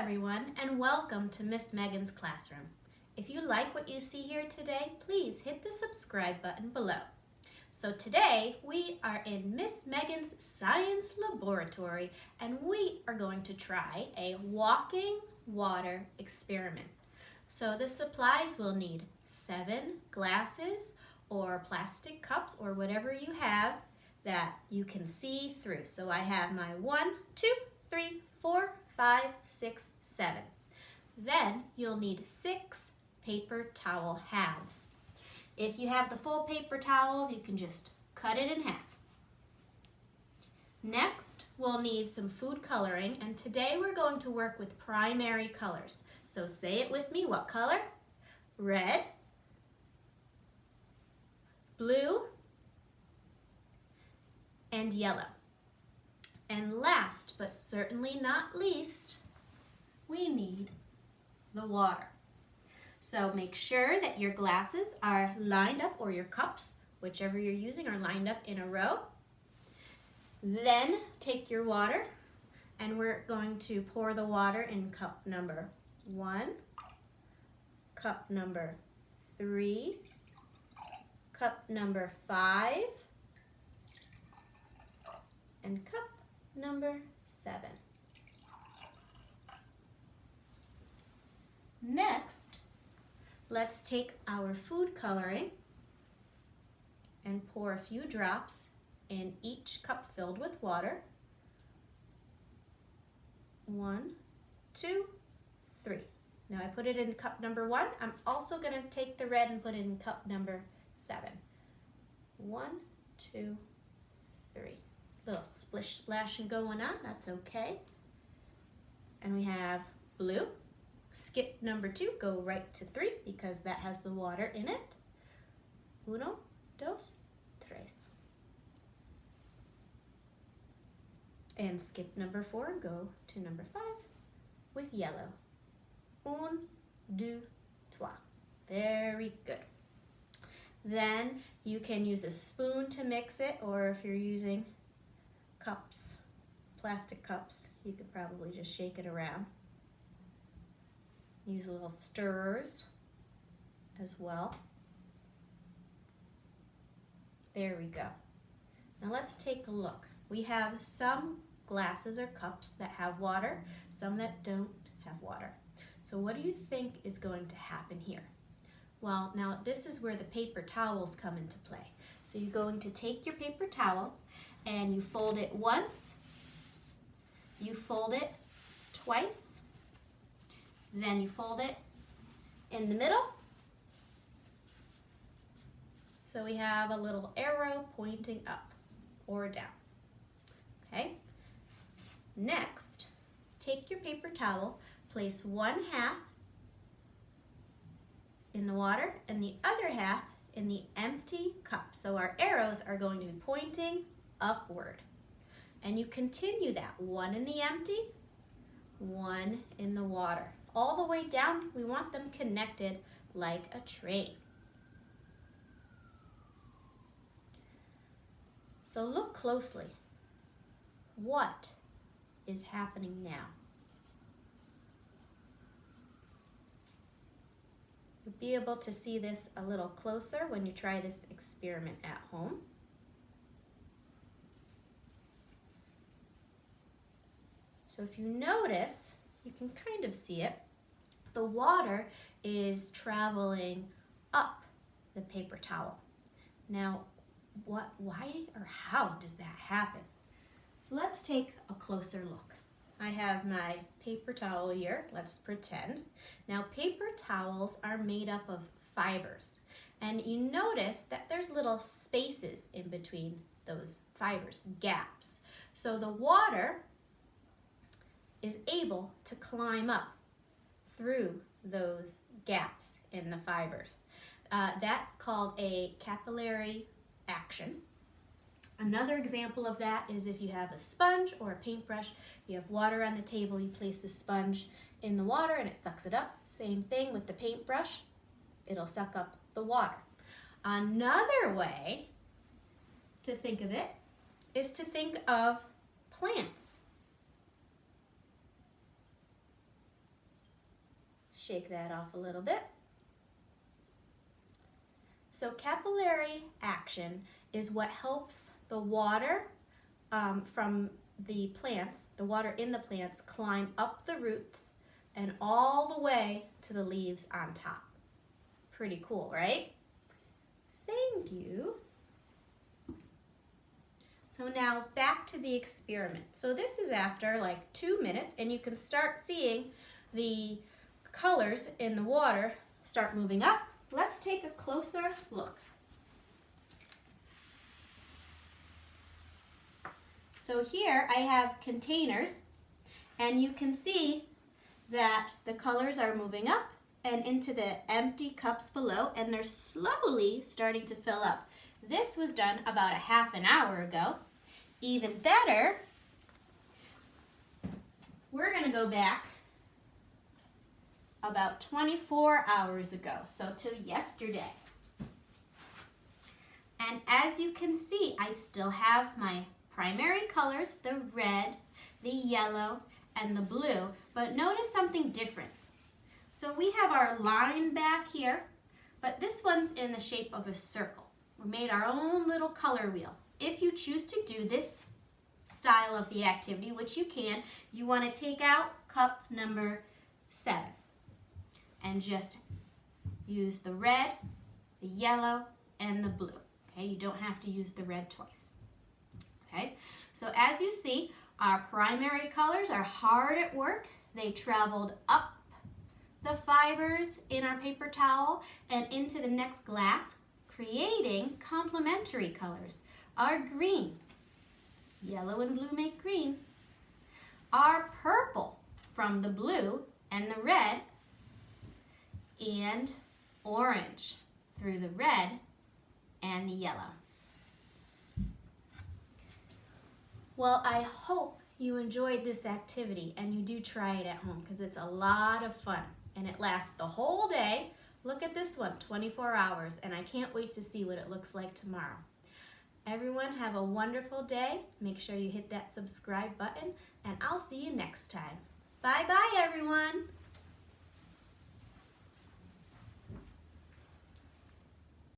everyone, and welcome to Miss Megan's classroom. If you like what you see here today, please hit the subscribe button below. So today we are in Miss Megan's science laboratory and we are going to try a walking water experiment. So the supplies we'll need 7 glasses or plastic cups or whatever you have that you can see through. So I have my 1, 2, 3, 4, 5, 6, 7. Then you'll need 6 paper towel halves. If you have the full paper towels, you can just cut it in half. Next, we'll need some food coloring, and today we're going to work with primary colors. So say it with me, what color? Red, blue, and yellow. And last, but certainly not least, we need the water. So make sure that your glasses are lined up, or your cups, whichever you're using, are lined up in a row. Then take your water, and we're going to pour the water in cup number 1, cup number 3, cup number 5, and cup number 7. Next, let's take our food coloring and pour a few drops in each cup filled with water. 1, 2, 3. Now I put it in cup number 1. I'm also going to take the red and put it in cup number 7. 1, 2, 3. Little splish splashing going on, that's okay. And we have blue. Skip number 2, go right to 3 because that has the water in it. 1, 2, 3. And skip number 4 and go to number 5 with yellow. 1, 2, 3. Very good. Then you can use a spoon to mix it, or if you're using cups, plastic cups, you could probably just shake it around. Use little stirrers as well. There we go. Now let's take a look. We have some glasses or cups that have water, some that don't have water. So what do you think is going to happen here? Well, now this is where the paper towels come into play. So you're going to take your paper towels and you fold it once, you fold it twice, then you fold it in the middle. So we have a little arrow pointing up or down. Okay? Next, take your paper towel, place 1/2 in the water and the other half in the empty cup. So our arrows are going to be pointing upward. And you continue that, 1 in the empty, 1 in the water. All the way down, we want them connected like a train. So look closely. What is happening now? You'll be able to see this a little closer when you try this experiment at home. So if you notice, you can kind of see it. The water is traveling up the paper towel. Now, why or how does that happen? So let's take a closer look. I have my paper towel here, let's pretend. Now paper towels are made up of fibers, and you notice that there's little spaces in between those fibers, gaps. So the water is able to climb up through those gaps in the fibers. That's called a capillary action. Another example of that is if you have a sponge or a paintbrush, you have water on the table, you place the sponge in the water and it sucks it up. Same thing with the paintbrush, it'll suck up the water. Another way to think of it is to think of plants. shake that off a little bit. So capillary action is what helps the water from the plants, the water in the plants, climb up the roots and all the way to the leaves on top. Pretty cool, right? Thank you. So now back to the experiment. So this is after like 2 minutes, and you can start seeing the colors in the water start moving up. Let's take a closer look. So here I have containers, and you can see that the colors are moving up and into the empty cups below, and they're slowly starting to fill up. This was done about a half an hour ago. Even better, we're going to go back about 24 hours ago, so to yesterday. And as you can see, I still have my primary colors, the red, the yellow, and the blue, but notice something different. So we have our line back here, but this one's in the shape of a circle. We made our own little color wheel. If you choose to do this style of the activity, which you can, you want to take out cup number 7 and just use the red, the yellow, and the blue. Okay, you don't have to use the red twice. Okay, so as you see, our primary colors are hard at work. They traveled up the fibers in our paper towel and into the next glass, creating complementary colors. Our green, yellow and blue make green. Our purple from the blue and the red, and orange through the red and the yellow. Well, I hope you enjoyed this activity and you do try it at home, because it's a lot of fun and it lasts the whole day. Look at this one, 24 hours, and I can't wait to see what it looks like tomorrow. Everyone have a wonderful day. Make sure you hit that subscribe button, and I'll see you next time. Bye-bye, everyone.